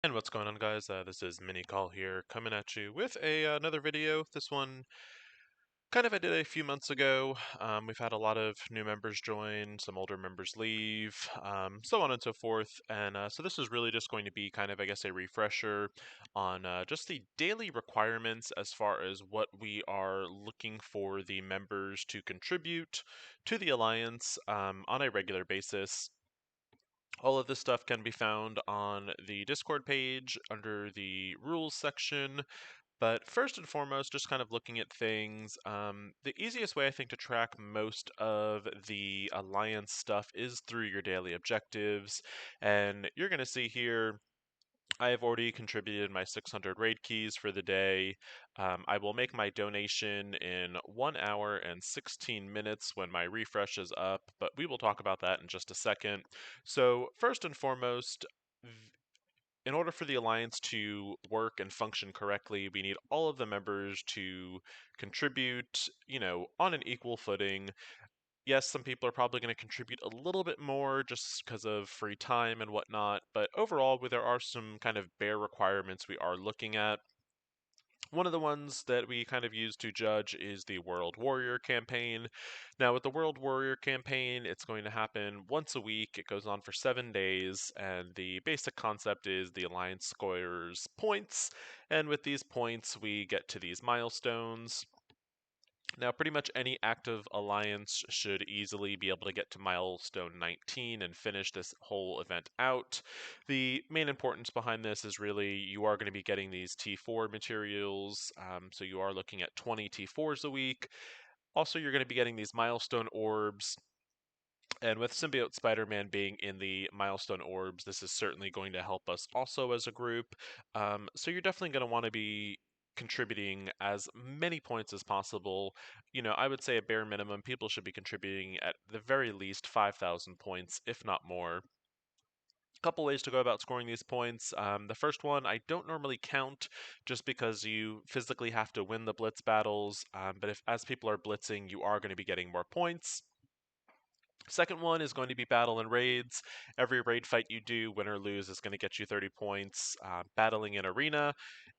And what's going on, guys? This is Mini Call here, coming at you with another video. This one kind of I did a few months ago. We've had a lot of new members join, some older members leave, so on and so forth. And so this is really just going to be kind of, I guess, a refresher on just the daily requirements as far as what we are looking for the members to contribute to the Alliance on a regular basis. All of this stuff can be found on the Discord page under the rules section. But first and foremost, just kind of looking at things, the easiest way I think to track most of the Alliance stuff is through your daily objectives. And you're going to see here I have already contributed my 600 raid keys for the day. I will make my donation in 1 hour and 16 minutes when my refresh is up, but we will talk about that in just a second. So, first and foremost, in order for the Alliance to work and function correctly, we need all of the members to contribute, on an equal footing. Yes, some people are probably going to contribute a little bit more just because of free time and whatnot, but overall, there are some kind of bare requirements we are looking at. One of the ones that we kind of use to judge is the World Warrior campaign. Now, with the World Warrior campaign, it's going to happen once a week. It goes on for 7 days, and the basic concept is the Alliance scores points, and with these points, we get to these milestones. Now, pretty much any active alliance should easily be able to get to milestone 19 and finish this whole event out. The main importance behind this is really you are going to be getting these T4 materials, so you are looking at 20 T4s a week. Also, you're going to be getting these milestone orbs. And with Symbiote Spider Man being in the milestone orbs, this is certainly going to help us also as a group. So you're definitely going to want to be contributing as many points as possible. I would say a bare minimum, people should be contributing at the very least 5,000 points, if not more. Couple ways to go about scoring these points. The first one I don't normally count just because you physically have to win the blitz battles, but if as people are blitzing, you are going to be getting more points. Second one is going to be battle and raids. Every raid fight you do, win or lose, is going to get you 30 points. Battling in arena,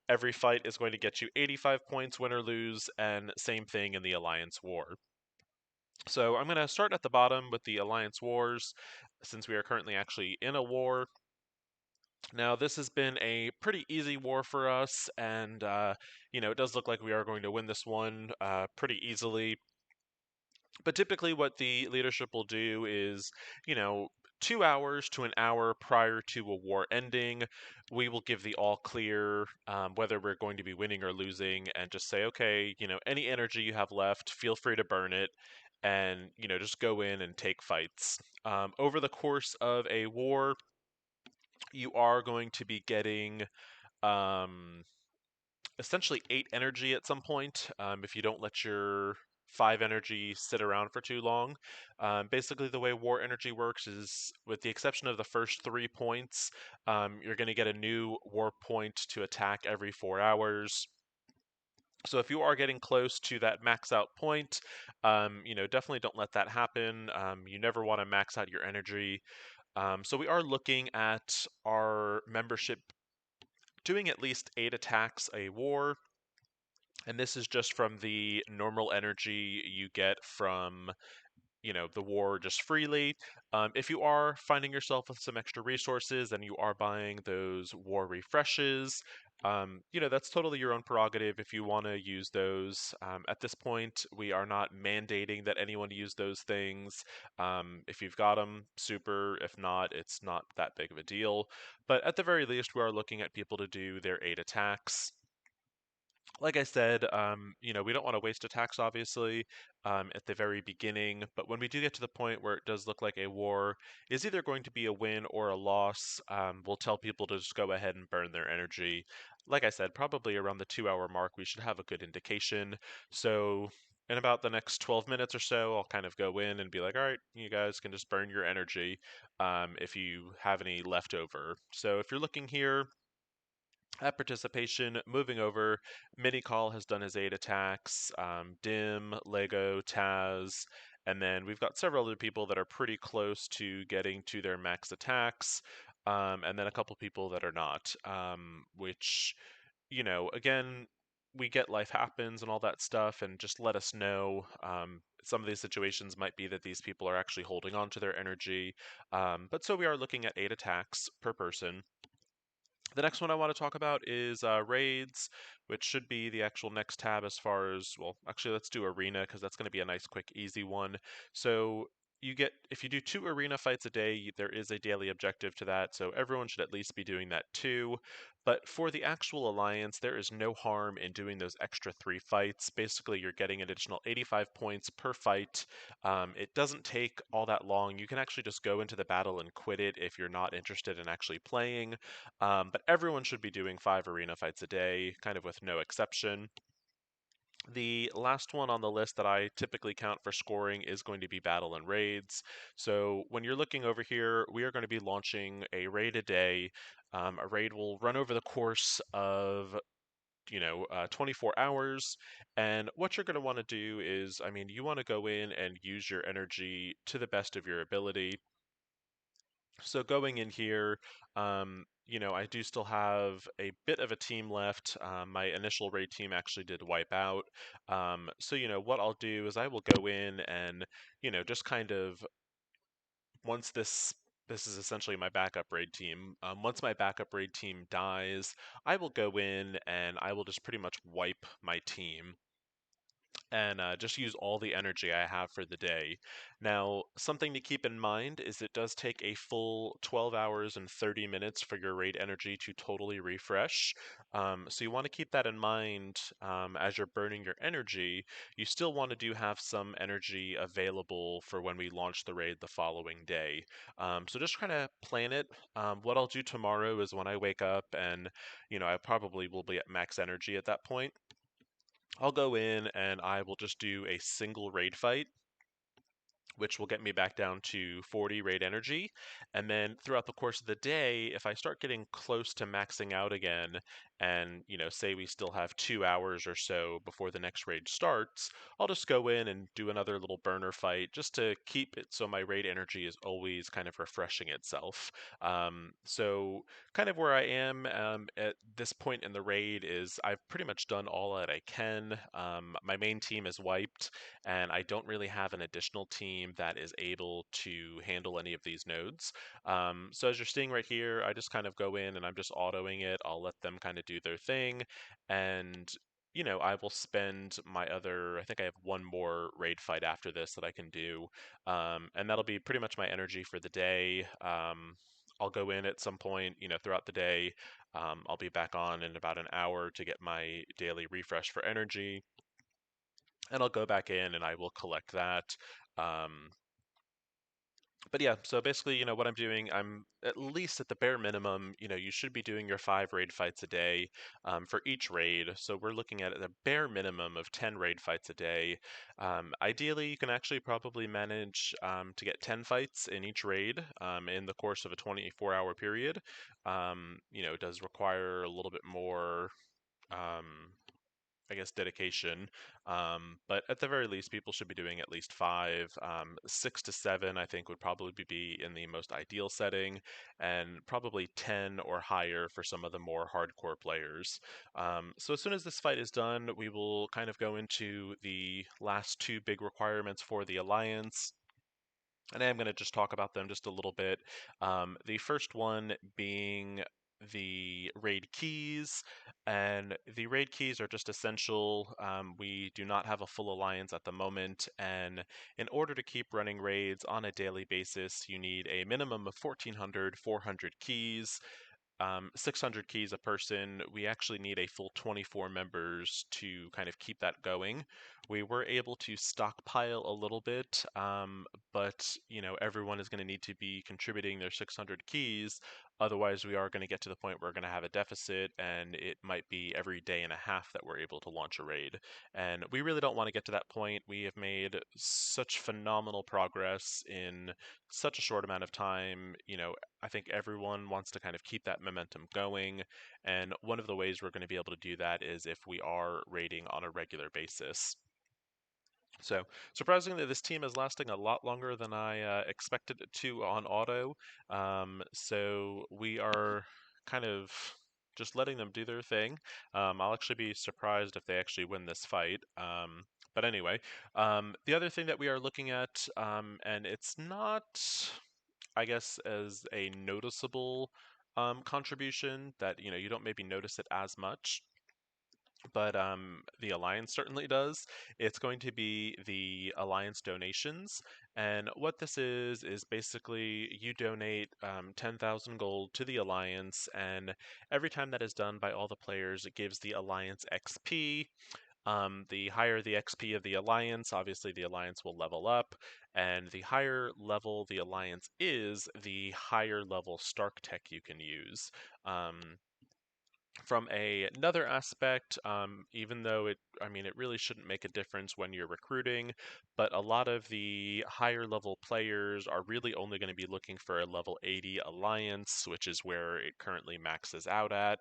every fight is going to get you 85 points, win or lose, and same thing in the Alliance War. So I'm going to start at the bottom with the Alliance Wars, since we are currently actually in a war. Now, this has been a pretty easy war for us, and, it does look like we are going to win this one pretty easily. But typically, what the leadership will do is, you know, 2 hours to an hour prior to a war ending, we will give the all clear, whether we're going to be winning or losing, and just say, okay, any energy you have left, feel free to burn it, and, just go in and take fights. Over the course of a war, you are going to be getting. Um, Essentially 8 energy at some point if you don't let your 5 energy sit around for too long. Basically, the way war energy works is, with the exception of the first 3 points, you're going to get a new war point to attack every 4 hours. So if you are getting close to that max out point, definitely don't let that happen. You never want to max out your energy. So we are looking at our membership doing at least 8 attacks a war. And this is just from the normal energy you get from, the war just freely. If you are finding yourself with some extra resources and you are buying those war refreshes, that's totally your own prerogative if you want to use those. At this point, we are not mandating that anyone use those things. If you've got them, super. If not, it's not that big of a deal. But at the very least, we are looking at people to do their 8 attacks. Like I said, we don't want to waste attacks, obviously, at the very beginning. But when we do get to the point where it does look like a war is either going to be a win or a loss, we'll tell people to just go ahead and burn their energy. Like I said, probably around the 2 hour mark, we should have a good indication. So, in about the next 12 minutes or so, I'll kind of go in and be like, all right, you guys can just burn your energy if you have any left over. So, if you're looking here, at participation, moving over, Minicall has done his 8 attacks, Dim, Lego, Taz, and then we've got several other people that are pretty close to getting to their max attacks. and then a couple people that are not, which, again, we get life happens and all that stuff, and just let us know. Some of these situations might be that these people are actually holding on to their energy. But so we are looking at 8 attacks per person. The next one I want to talk about is raids, which should be the actual next tab as far as, well, actually, let's do arena because that's going to be a nice, quick, easy one. So if you do 2 arena fights a day, there is a daily objective to that, so everyone should at least be doing that too. But for the actual alliance, there is no harm in doing those extra 3 fights. Basically, you're getting an additional 85 points per fight. It doesn't take all that long. You can actually just go into the battle and quit it if you're not interested in actually playing. But everyone should be doing 5 arena fights a day, kind of with no exception. The last one on the list that I typically count for scoring is going to be battle and raids. So when you're looking over here, we are going to be launching a raid a day. A raid will run over the course of 24 hours. And what you're going to want to do is, I mean, you want to go in and use your energy to the best of your ability. So going in here, I do still have a bit of a team left. My initial raid team actually did wipe out. So, what I'll do is I will go in and, just kind of once this is essentially my backup raid team. Once my backup raid team dies, I will go in and I will just pretty much wipe my team and just use all the energy I have for the day. Now, something to keep in mind is it does take a full 12 hours and 30 minutes for your raid energy to totally refresh. So you want to keep that in mind as you're burning your energy. You still want to do have some energy available for when we launch the raid the following day. So just kind of plan it. What I'll do tomorrow is when I wake up and, I probably will be at max energy at that point. I'll go in and I will just do a single raid fight, which will get me back down to 40 raid energy. And then throughout the course of the day, if I start getting close to maxing out again, and say we still have 2 hours or so before the next raid starts, I'll just go in and do another little burner fight just to keep it so my raid energy is always kind of refreshing itself. So kind of where I am at this point in the raid is I've pretty much done all that I can. My main team is wiped and I don't really have an additional team that is able to handle any of these nodes. So as you're seeing right here, I just kind of go in and I'm just autoing it. I'll let them kind of do their thing, and I will spend I think I have one more raid fight after this that I can do, and that'll be pretty much my energy for the day. I'll go in at some point, throughout the day. I'll be back on in about an hour to get my daily refresh for energy, and I'll go back in and I will collect that. Um, but yeah, so basically, what I'm doing, I'm at least at the bare minimum, you should be doing your 5 raid fights a day for each raid. So we're looking at a bare minimum of 10 raid fights a day. Ideally, you can actually probably manage to get 10 fights in each raid in the course of a 24-hour period. It does require a little bit more. Um, I guess dedication. But at the very least, people should be doing at least 5. 6 to 7, I think, would probably be in the most ideal setting, and probably 10 or higher for some of the more hardcore players. So as soon as this fight is done, we will kind of go into the last 2 big requirements for the Alliance. And I am going to just talk about them just a little bit. The first one being the raid keys, and the raid keys are just essential. We do not have a full alliance at the moment, and in order to keep running raids on a daily basis, you need a minimum of 1400, 400 keys. 600 keys a person. We actually need a full 24 members to kind of keep that going. We were able to stockpile a little bit, but everyone is going to need to be contributing their 600 keys. Otherwise, we are going to get to the point where we're going to have a deficit, and it might be every day and a half that we're able to launch a raid. And we really don't want to get to that point. We have made such phenomenal progress in such a short amount of time. I think everyone wants to kind of keep that momentum going. And one of the ways we're going to be able to do that is if we are rating on a regular basis. So, surprisingly, this team is lasting a lot longer than I expected it to on auto. So, we are kind of just letting them do their thing. I'll actually be surprised if they actually win this fight. But anyway, the other thing that we are looking at, and it's not, I guess, as a noticeable contribution that you don't maybe notice it as much, but the Alliance certainly does. It's going to be the Alliance donations. And what this is basically you donate 10,000 gold to the Alliance, and every time that is done by all the players, it gives the Alliance XP. The higher the XP of the Alliance, obviously the Alliance will level up, and the higher level the Alliance is, the higher level Stark tech you can use. Um, from another aspect, even though it really shouldn't make a difference when you're recruiting, but a lot of the higher level players are really only going to be looking for a level 80 alliance, which is where it currently maxes out at.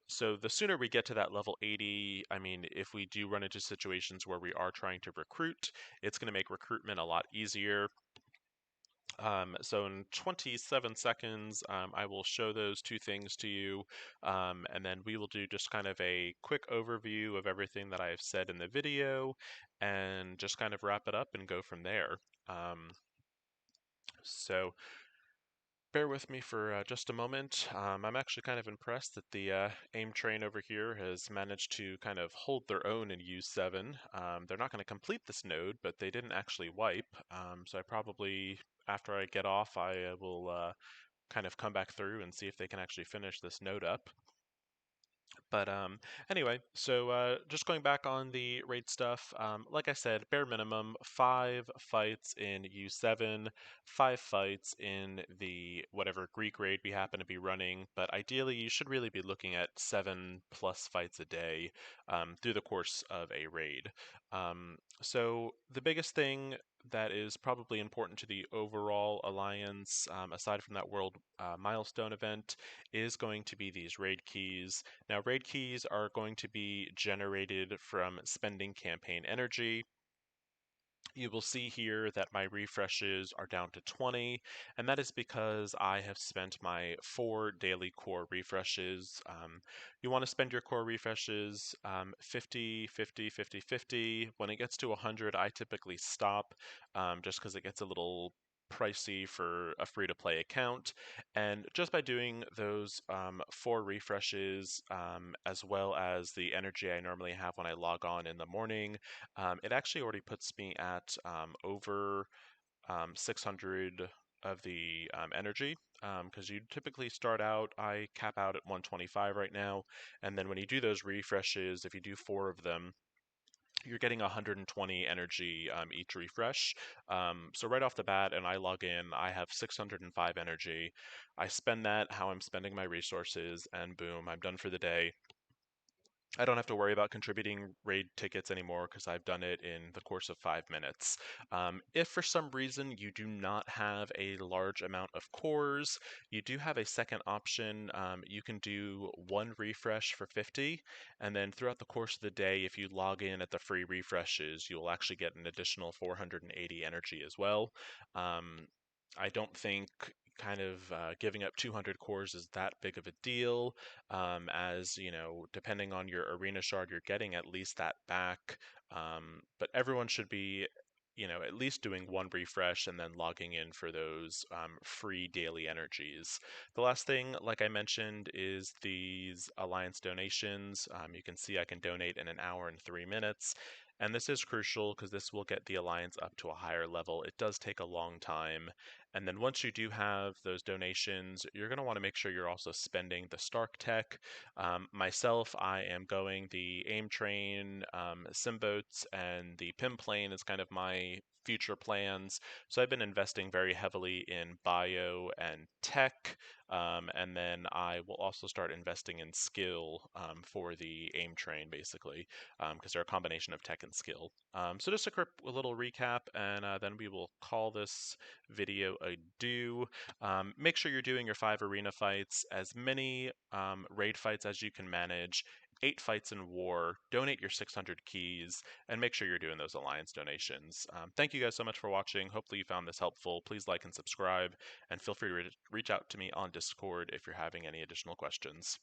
So the sooner we get to that level 80, if we do run into situations where we are trying to recruit, it's going to make recruitment a lot easier. So in 27 seconds, I will show those two things to you, and then we will do just kind of a quick overview of everything that I have said in the video, and just kind of wrap it up and go from there. So bear with me for just a moment. I'm actually kind of impressed that the AIM train over here has managed to kind of hold their own in U7. They're not going to complete this node, but they didn't actually wipe. So I probably, after I get off, I will kind of come back through and see if they can actually finish this node up. But anyway, so just going back on the raid stuff, like I said, bare minimum 5 fights in U7, 5 fights in the whatever Greek raid we happen to be running. But ideally, you should really be looking at 7+ fights a day through the course of a raid. So the biggest thing that is probably important to the overall alliance, aside from that world milestone event, is going to be these raid keys. Now, raid keys are going to be generated from spending campaign energy. You will see here that my refreshes are down to 20, and that is because I have spent my 4 daily core refreshes. You want to spend your core refreshes 50, 50, 50, 50. When it gets to 100, I typically stop just because it gets a little pricey for a free-to-play account. And just by doing those 4 refreshes, as well as the energy I normally have when I log on in the morning, it actually already puts me at over 600 of the energy, because you typically start out, I cap out at 125 right now, and then when you do those refreshes, if you do 4 of them, you're getting 120 energy each refresh. So right off the bat, and I log in, I have 605 energy. I spend that how I'm spending my resources, and boom, I'm done for the day. I don't have to worry about contributing raid tickets anymore because I've done it in the course of 5 minutes. If for some reason you do not have a large amount of cores, you do have a second option. You can do 1 refresh for 50, and then throughout the course of the day, if you log in at the free refreshes, you'll actually get an additional 480 energy as well. Um, I don't think kind of giving up 200 cores is that big of a deal, as depending on your arena shard, you're getting at least that back. But everyone should be, at least doing 1 refresh and then logging in for those free daily energies. The last thing, like I mentioned, is these alliance donations. You can see I can donate in an hour and 3 minutes. And this is crucial because this will get the alliance up to a higher level. It does take a long time. And then once you do have those donations, you're going to want to make sure you're also spending the Stark tech. Myself, I am going the AIM train, Simboats, and the PIM plane is kind of my future plans. So I've been investing very heavily in bio and tech, and then I will also start investing in skill for the AIM train, basically, because they're a combination of tech and skill. So just a quick little recap, and then we will call this video a do. Make sure you're doing your 5 arena fights, as many raid fights as you can manage. 8 fights in war, donate your 600 keys, and make sure you're doing those alliance donations. Thank you guys so much for watching. Hopefully you found this helpful. Please like and subscribe, and feel free to reach out to me on Discord if you're having any additional questions.